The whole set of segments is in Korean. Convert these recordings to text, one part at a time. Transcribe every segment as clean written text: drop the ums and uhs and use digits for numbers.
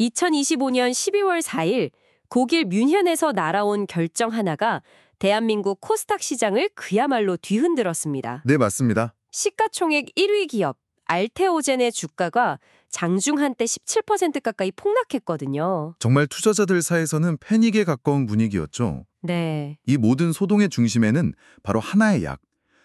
2025년 12월 4일 독일 뮌헨에서 날아온 결정 하나가 대한민국 코스닥 시장을 그야말로 뒤흔들었습니다. 네, 맞습니다. 시가총액 1위 기업 알테오젠의 주가가 장중 한때 17% 가까이 폭락했거든요. 정말 투자자들 사이에서는 패닉에 가까운 분위기였죠. 네. 이 모든 소동의 중심에는 바로 하나의 약,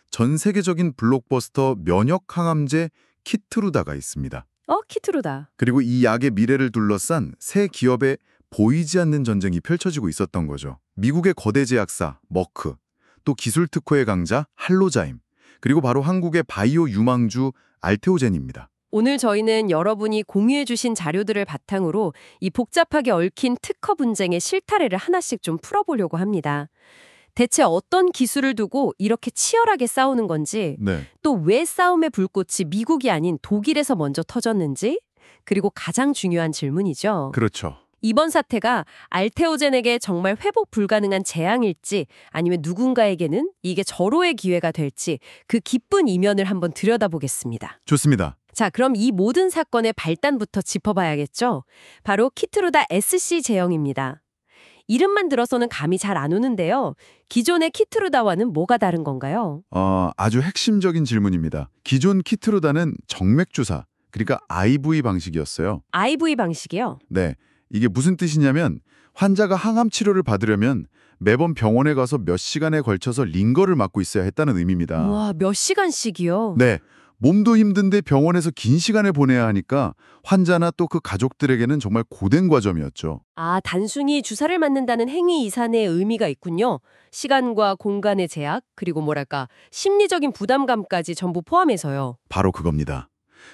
전 세계적인 블록버스터 면역 항암제 키트루다가 있습니다. 키트루다. 그리고 이 약의 미래를 둘러싼 새 기업의 보이지 않는 전쟁이 펼쳐지고 있었던 거죠. 미국의 거대 제약사 머크, 또 기술 특허의 강자 할로자임, 그리고 바로 한국의 바이오 유망주 알테오젠입니다. 오늘 저희는 여러분이 공유해 주신 자료들을 바탕으로 이 복잡하게 얽힌 특허 분쟁의 실타래를 하나씩 좀 풀어보려고 합니다. 대체 어떤 기술을 두고 이렇게 치열하게 싸우는 건지, 네. 또 왜 싸움의 불꽃이 미국이 아닌 독일에서 먼저 터졌는지, 그리고 가장 중요한 질문이죠. 그렇죠. 이번 사태가 알테오젠에게 정말 회복 불가능한 재앙일지 아니면 누군가에게는 이게 절호의 기회가 될지 그 깊은 이면을 한번 들여다보겠습니다. 좋습니다. 자, 그럼 이 모든 사건의 발단부터 짚어봐야겠죠? 바로 키트루다 SC 제형입니다. 이름만 들어서는 감이 잘 안 오는데요. 기존의 키트루다와는 뭐가 다른 건가요? 아주 핵심적인 질문입니다. 기존 키트루다는 정맥주사, 그러니까 IV 방식이었어요. IV 방식이요? 네, 이게 무슨 뜻이냐면 환자가 항암 치료를 받으려면 매번 병원에 가서 몇 시간에 걸쳐서 링거를 맞고 있어야 했다는 의미입니다. 우와, 몇 시간씩이요? 네, 몸도 힘든데 병원에서 긴 시간을 보내야 하니까 환자나 또 그 가족들에게는 정말 고된 과정이었죠. 아, 단순히 주사를 맞는다는 행위 이산의 의미가 있군요. 시간과 공간의 제약, 그리고 뭐랄까 심리적인 부담감까지 전부 포함해서요. 바로 그겁니다.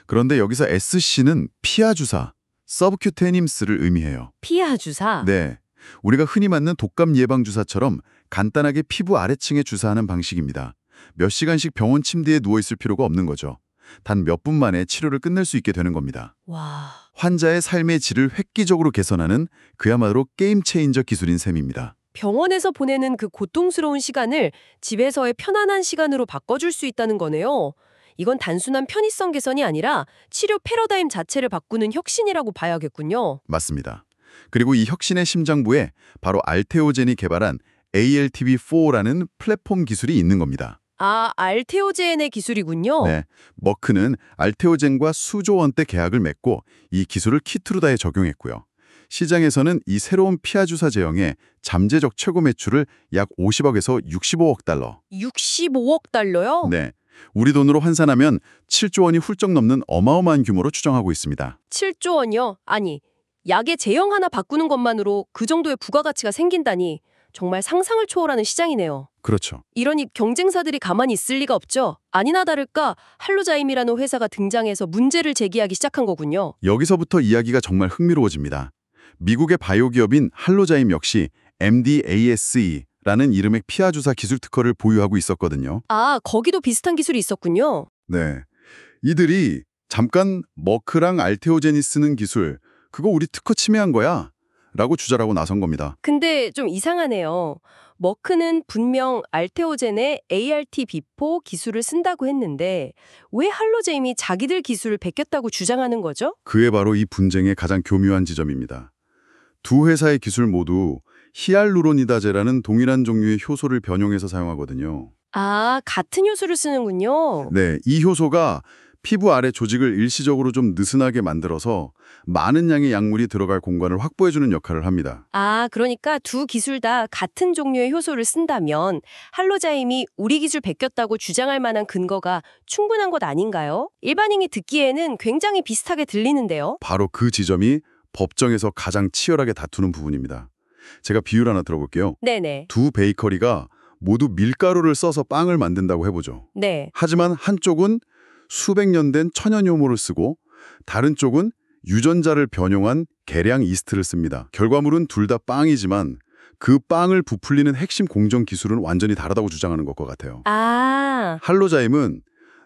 그런데 여기서 SC는 피하 주사, 서브큐테님스를 의미해요. 피하 주사? 네, 우리가 흔히 맞는 독감 예방 주사처럼 간단하게 피부 아래층에 주사하는 방식입니다. 몇 시간씩 병원 침대에 누워있을 필요가 없는 거죠. 단 몇 분 만에 치료를 끝낼 수 있게 되는 겁니다. 와, 환자의 삶의 질을 획기적으로 개선하는 그야말로 게임 체인저 기술인 셈입니다. 병원에서 보내는 그 고통스러운 시간을 집에서의 편안한 시간으로 바꿔줄 수 있다는 거네요. 이건 단순한 편의성 개선이 아니라 치료 패러다임 자체를 바꾸는 혁신이라고 봐야겠군요. 맞습니다. 그리고 이 혁신의 심장부에 바로 알테오젠이 개발한 ALTV4라는 플랫폼 기술이 있는 겁니다. 아, 알테오젠의 기술이군요. 네, 머크는 알테오젠과 수조 원대 계약을 맺고 이 기술을 키트루다에 적용했고요. 시장에서는 이 새로운 피하 주사 제형의 잠재적 최고 매출을 약 50억에서 65억 달러. 65억 달러요? 네, 우리 돈으로 환산하면 7조 원이 훌쩍 넘는 어마어마한 규모로 추정하고 있습니다. 7조 원이요? 아니, 약의 제형 하나 바꾸는 것만으로 그 정도의 부가가치가 생긴다니 정말 상상을 초월하는 시장이네요. 그렇죠. 이러니 경쟁사들이 가만히 있을 리가 없죠. 아니나 다를까 할로자임이라는 회사가 등장해서 문제를 제기하기 시작한 거군요. 여기서부터 이야기가 정말 흥미로워집니다. 미국의 바이오 기업인 할로자임 역시 MDASE라는 이름의 피하 주사 기술 특허를 보유하고 있었거든요. 아, 거기도 비슷한 기술이 있었군요. 네, 이들이 잠깐 머크랑 알테오젠이 쓰는 기술, 그거 우리 특허 침해한 거야 라고 주장하고 나선 겁니다. 근데 좀 이상하네요. 머크는 분명 알테오젠의 ART-B4 기술을 쓴다고 했는데 왜 할로제임이 자기들 기술을 베꼈다고 주장하는 거죠? 그게 바로 이 분쟁의 가장 교묘한 지점입니다. 두 회사의 기술 모두 히알루로니다제라는 동일한 종류의 효소를 변형해서 사용하거든요. 아, 같은 효소를 쓰는군요. 네, 이 효소가 피부 아래 조직을 일시적으로 좀 느슨하게 만들어서 많은 양의 약물이 들어갈 공간을 확보해주는 역할을 합니다. 아, 그러니까 두 기술 다 같은 종류의 효소를 쓴다면 할로자임이 우리 기술 베꼈다고 주장할 만한 근거가 충분한 것 아닌가요? 일반인이 듣기에는 굉장히 비슷하게 들리는데요. 바로 그 지점이 법정에서 가장 치열하게 다투는 부분입니다. 제가 비유를 하나 들어볼게요. 네네. 두 베이커리가 모두 밀가루를 써서 빵을 만든다고 해보죠. 네. 하지만 한쪽은 수백 년 된 천연 효모를 쓰고 다른 쪽은 유전자를 변용한 계량 이스트를 씁니다. 결과물은 둘 다 빵이지만 그 빵을 부풀리는 핵심 공정 기술은 완전히 다르다고 주장하는 것과 같아요. 아, 할로자임은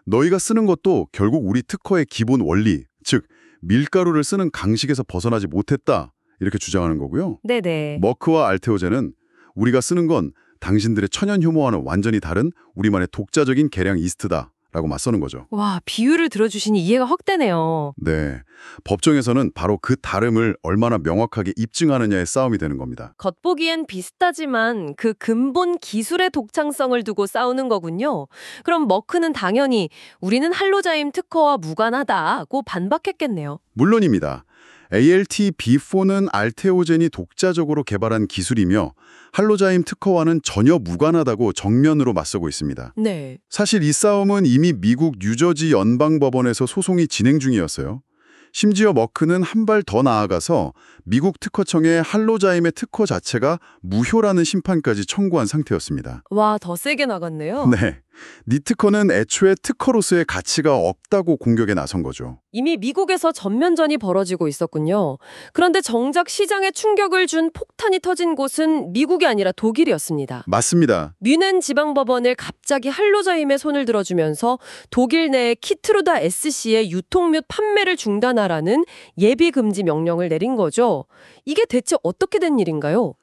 너희가 쓰는 것도 결국 우리 특허의 기본 원리, 즉 밀가루를 쓰는 강식에서 벗어나지 못했다 이렇게 주장하는 거고요. 네네. 머크와 알테오젠은 우리가 쓰는 건 당신들의 천연 효모와는 완전히 다른 우리만의 독자적인 계량 이스트다 라고 맞서는 거죠. 와, 비유를 들어주시니 이해가 확 되네요. 네, 법정에서는 바로 그 다름을 얼마나 명확하게 입증하느냐의 싸움이 되는 겁니다. 겉보기엔 비슷하지만 그 근본 기술의 독창성을 두고 싸우는 거군요. 그럼 머크는 당연히 우리는 할로자임 특허와 무관하다고 반박했겠네요. 물론입니다. ALT-B4는 알테오젠이 독자적으로 개발한 기술이며 할로자임 특허와는 전혀 무관하다고 정면으로 맞서고 있습니다. 네. 사실 이 싸움은 이미 미국 뉴저지 연방법원에서 소송이 진행 중이었어요. 심지어 머크는 한 발 더 나아가서 미국 특허청에 할로자임의 특허 자체가 무효라는 심판까지 청구한 상태였습니다. 와, 더 세게 나갔네요. 네, 니 특허는 애초에 특허로서의 가치가 없다고 공격에 나선 거죠. 이미 미국에서 전면전이 벌어지고 있었군요. 그런데 정작 시장에 충격을 준 폭탄이 터진 곳은 미국이 아니라 독일이었습니다. 맞습니다. 뮌헨 지방법원을 갑자기 할로자임에 손을 들어주면서 독일 내 키트루다 SC의 유통 및 판매를 중단하라는 예비금지 명령을 내린 거죠. 이게 대체 어떻게 된 일인가요?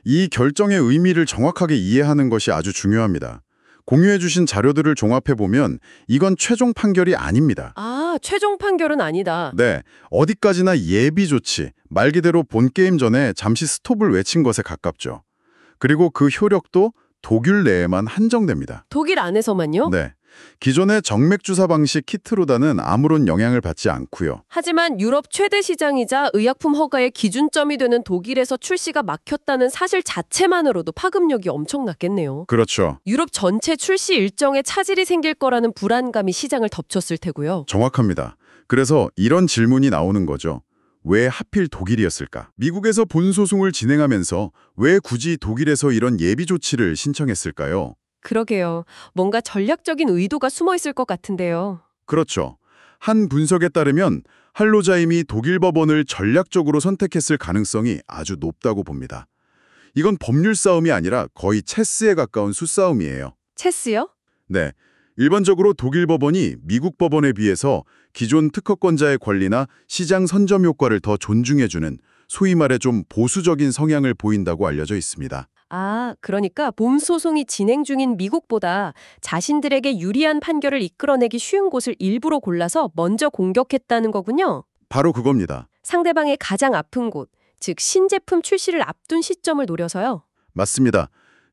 이 결정의 의미를 정확하게 이해하는 것이 아주 중요합니다. 공유해 주신 자료들을 종합해보면 이건 최종 판결이 아닙니다. 아, 최종 판결은 아니다. 네, 어디까지나 예비 조치, 말 그대로 본 게임 전에 잠시 스톱을 외친 것에 가깝죠. 그리고 그 효력도 독일 내에만 한정됩니다. 독일 안에서만요? 네, 기존의 정맥주사 방식 키트로다는 아무런 영향을 받지 않고요. 하지만 유럽 최대 시장이자 의약품 허가의 기준점이 되는 독일에서 출시가 막혔다는 사실 자체만으로도 파급력이 엄청났겠네요. 그렇죠. 유럽 전체 출시 일정에 차질이 생길 거라는 불안감이 시장을 덮쳤을 테고요. 정확합니다. 그래서 이런 질문이 나오는 거죠. 왜 하필 독일이었을까? 미국에서 본소송을 진행하면서 왜 굳이 독일에서 이런 예비 조치를 신청했을까요? 그러게요. 뭔가 전략적인 의도가 숨어 있을 것 같은데요. 그렇죠. 한 분석에 따르면 할로자임이 독일 법원을 전략적으로 선택했을 가능성이 아주 높다고 봅니다. 이건 법률 싸움이 아니라 거의 체스에 가까운 수싸움이에요. 체스요? 네, 일반적으로 독일 법원이 미국 법원에 비해서 기존 특허권자의 권리나 시장 선점 효과를 더 존중해주는 소위 말해 좀 보수적인 성향을 보인다고 알려져 있습니다. 아, 그러니까 봄 소송이 진행 중인 미국보다 자신들에게 유리한 판결을 이끌어내기 쉬운 곳을 일부러 골라서 먼저 공격했다는 거군요. 바로 그겁니다. 상대방의 가장 아픈 곳, 즉 신제품 출시를 앞둔 시점을 노려서요. 맞습니다.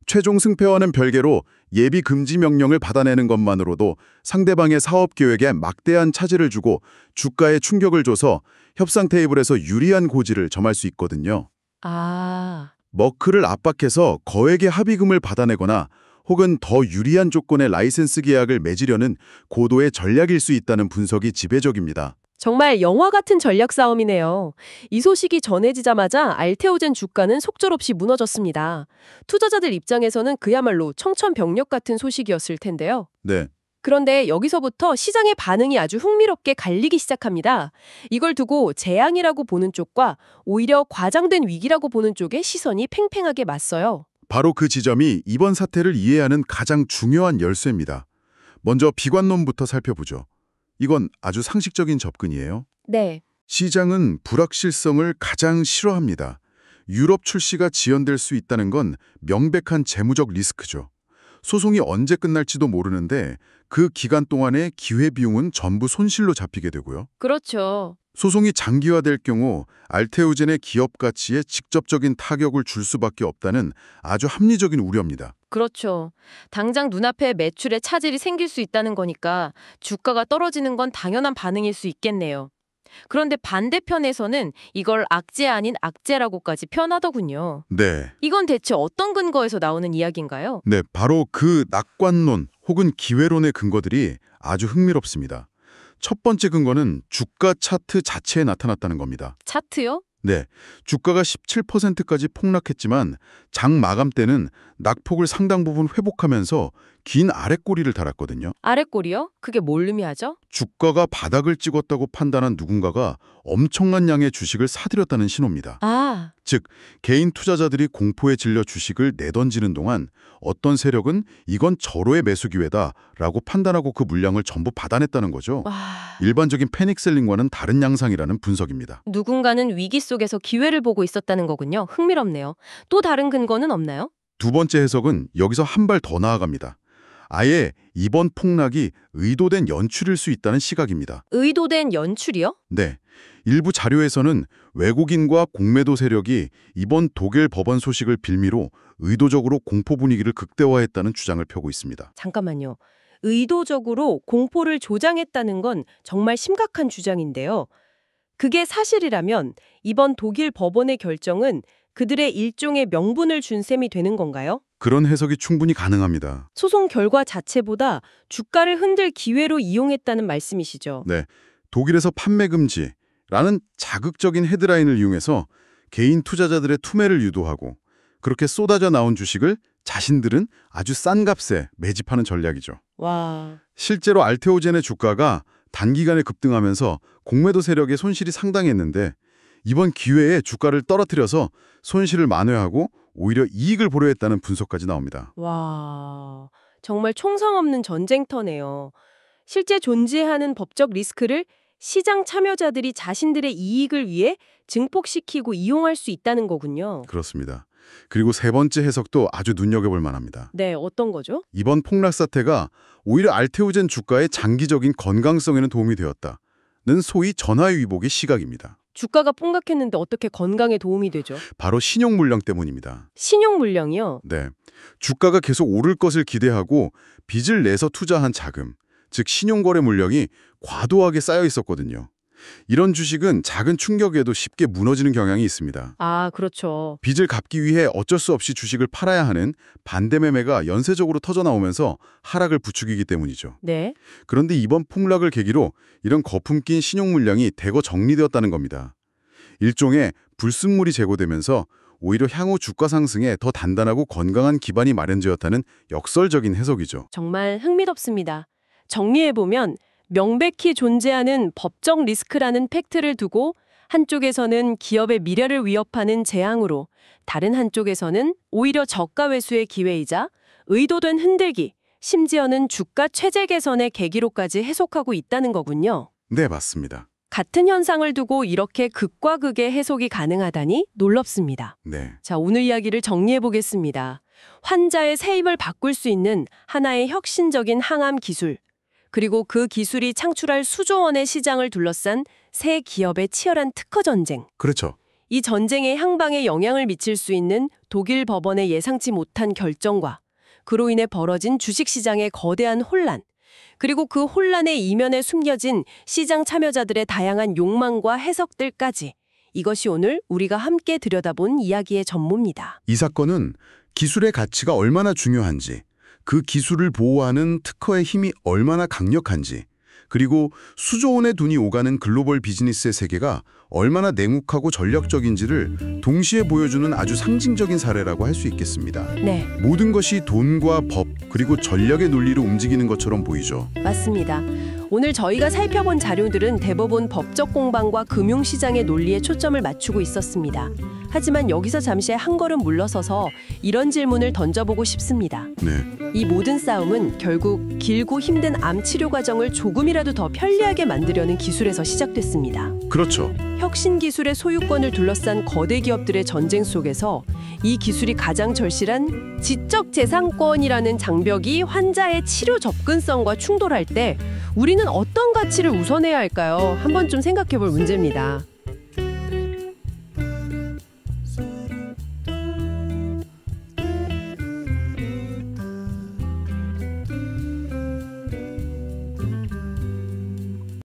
최종 승패와는 별개로 예비 금지 명령을 받아내는 것만으로도 상대방의 사업 계획에 막대한 차질을 주고 주가에 충격을 줘서 협상 테이블에서 유리한 고지를 점할 수 있거든요. 아, 머크를 압박해서 거액의 합의금을 받아내거나 혹은 더 유리한 조건의 라이센스 계약을 맺으려는 고도의 전략일 수 있다는 분석이 지배적입니다. 정말 영화 같은 전략 싸움이네요. 이 소식이 전해지자마자 알테오젠 주가는 속절없이 무너졌습니다. 투자자들 입장에서는 그야말로 청천벽력 같은 소식이었을 텐데요. 네, 그런데 여기서부터 시장의 반응이 아주 흥미롭게 갈리기 시작합니다. 이걸 두고 재앙이라고 보는 쪽과 오히려 과장된 위기라고 보는 쪽의 시선이 팽팽하게 맞서요. 바로 그 지점이 이번 사태를 이해하는 가장 중요한 열쇠입니다. 먼저 비관론부터 살펴보죠. 이건 아주 상식적인 접근이에요. 네. 시장은 불확실성을 가장 싫어합니다. 유럽 출시가 지연될 수 있다는 건 명백한 재무적 리스크죠. 소송이 언제 끝날지도 모르는데 그 기간 동안의 기회비용은 전부 손실로 잡히게 되고요. 그렇죠. 소송이 장기화될 경우 알테오젠의 기업 가치에 직접적인 타격을 줄 수밖에 없다는 아주 합리적인 우려입니다. 그렇죠. 당장 눈앞에 매출에 차질이 생길 수 있다는 거니까 주가가 떨어지는 건 당연한 반응일 수 있겠네요. 그런데 반대편에서는 이걸 악재 아닌 악재라고까지 표현하더군요. 네. 이건 대체 어떤 근거에서 나오는 이야기인가요? 네, 바로 그 낙관론 혹은 기회론의 근거들이 아주 흥미롭습니다. 첫 번째 근거는 주가 차트 자체에 나타났다는 겁니다. 차트요? 네, 주가가 17%까지 폭락했지만 장 마감 때는 낙폭을 상당 부분 회복하면서 긴 아랫꼬리를 달았거든요. 아랫골이요? 그게 뭘 의미하죠? 주가가 바닥을 찍었다고 판단한 누군가가 엄청난 양의 주식을 사들였다는 신호입니다. 아, 즉, 개인 투자자들이 공포에 질려 주식을 내던지는 동안 어떤 세력은 이건 절호의 매수 기회다라고 판단하고 그 물량을 전부 받아냈다는 거죠. 와, 일반적인 패닉셀링과는 다른 양상이라는 분석입니다. 누군가는 위기 속에서 기회를 보고 있었다는 거군요. 흥미롭네요. 또 다른 근거는 없나요? 두 번째 해석은 여기서 한 발 더 나아갑니다. 아예 이번 폭락이 의도된 연출일 수 있다는 시각입니다. 의도된 연출이요? 네. 일부 자료에서는 외국인과 공매도 세력이 이번 독일 법원 소식을 빌미로 의도적으로 공포 분위기를 극대화했다는 주장을 펴고 있습니다. 잠깐만요. 의도적으로 공포를 조장했다는 건 정말 심각한 주장인데요. 그게 사실이라면 이번 독일 법원의 결정은 그들의 일종의 명분을 준 셈이 되는 건가요? 그런 해석이 충분히 가능합니다. 소송 결과 자체보다 주가를 흔들 기회로 이용했다는 말씀이시죠? 네. 독일에서 판매 금지라는 자극적인 헤드라인을 이용해서 개인 투자자들의 투매를 유도하고 그렇게 쏟아져 나온 주식을 자신들은 아주 싼 값에 매집하는 전략이죠. 와, 실제로 알테오젠의 주가가 단기간에 급등하면서 공매도 세력의 손실이 상당했는데 이번 기회에 주가를 떨어뜨려서 손실을 만회하고 오히려 이익을 보려했다는 분석까지 나옵니다. 와, 정말 총성 없는 전쟁터네요. 실제 존재하는 법적 리스크를 시장 참여자들이 자신들의 이익을 위해 증폭시키고 이용할 수 있다는 거군요. 그렇습니다. 그리고 세 번째 해석도 아주 눈여겨볼 만합니다. 네, 어떤 거죠? 이번 폭락 사태가 오히려 알테오젠 주가의 장기적인 건강성에는 도움이 되었다는 소위 전화위복의 시각입니다. 주가가 폭락했는데 어떻게 건강에 도움이 되죠? 바로 신용 물량 때문입니다. 신용 물량이요? 네, 주가가 계속 오를 것을 기대하고 빚을 내서 투자한 자금, 즉 신용거래 물량이 과도하게 쌓여 있었거든요. 이런 주식은 작은 충격에도 쉽게 무너지는 경향이 있습니다. 아, 그렇죠. 빚을 갚기 위해 어쩔 수 없이 주식을 팔아야 하는 반대 매매가 연쇄적으로 터져나오면서 하락을 부추기기 때문이죠. 네. 그런데 이번 폭락을 계기로 이런 거품 낀 신용 물량이 대거 정리되었다는 겁니다. 일종의 불순물이 제거되면서 오히려 향후 주가 상승에 더 단단하고 건강한 기반이 마련되었다는 역설적인 해석이죠. 정말 흥미롭습니다. 정리해보면 명백히 존재하는 법적 리스크라는 팩트를 두고 한쪽에서는 기업의 미래를 위협하는 재앙으로 다른 한쪽에서는 오히려 저가 회수의 기회이자 의도된 흔들기, 심지어는 주가 최저 개선의 계기로까지 해석하고 있다는 거군요. 네, 맞습니다. 같은 현상을 두고 이렇게 극과 극의 해석이 가능하다니 놀랍습니다. 네. 자, 오늘 이야기를 정리해보겠습니다. 환자의 세입을 바꿀 수 있는 하나의 혁신적인 항암 기술, 그리고 그 기술이 창출할 수조 원의 시장을 둘러싼 새 기업의 치열한 특허 전쟁. 그렇죠. 이 전쟁의 향방에 영향을 미칠 수 있는 독일 법원의 예상치 못한 결정과 그로 인해 벌어진 주식시장의 거대한 혼란, 그리고 그 혼란의 이면에 숨겨진 시장 참여자들의 다양한 욕망과 해석들까지 이것이 오늘 우리가 함께 들여다본 이야기의 전모입니다. 이 사건은 기술의 가치가 얼마나 중요한지, 그 기술을 보호하는 특허의 힘이 얼마나 강력한지, 그리고 수조 원의 돈이 오가는 글로벌 비즈니스의 세계가 얼마나 냉혹하고 전략적인지를 동시에 보여주는 아주 상징적인 사례라고 할 수 있겠습니다. 네, 모든 것이 돈과 법, 그리고 전략의 논리로 움직이는 것처럼 보이죠. 맞습니다. 오늘 저희가 살펴본 자료들은 대부분 법적 공방과 금융시장의 논리에 초점을 맞추고 있었습니다. 하지만 여기서 잠시 한 걸음 물러서서 이런 질문을 던져보고 싶습니다. 네. 이 모든 싸움은 결국 길고 힘든 암 치료 과정을 조금이라도 더 편리하게 만들려는 기술에서 시작됐습니다. 그렇죠. 혁신 기술의 소유권을 둘러싼 거대 기업들의 전쟁 속에서 이 기술이 가장 절실한 지적재산권이라는 장벽이 환자의 치료 접근성과 충돌할 때 우리는 어떤 가치를 우선해야 할까요? 한번 좀 생각해 볼 문제입니다.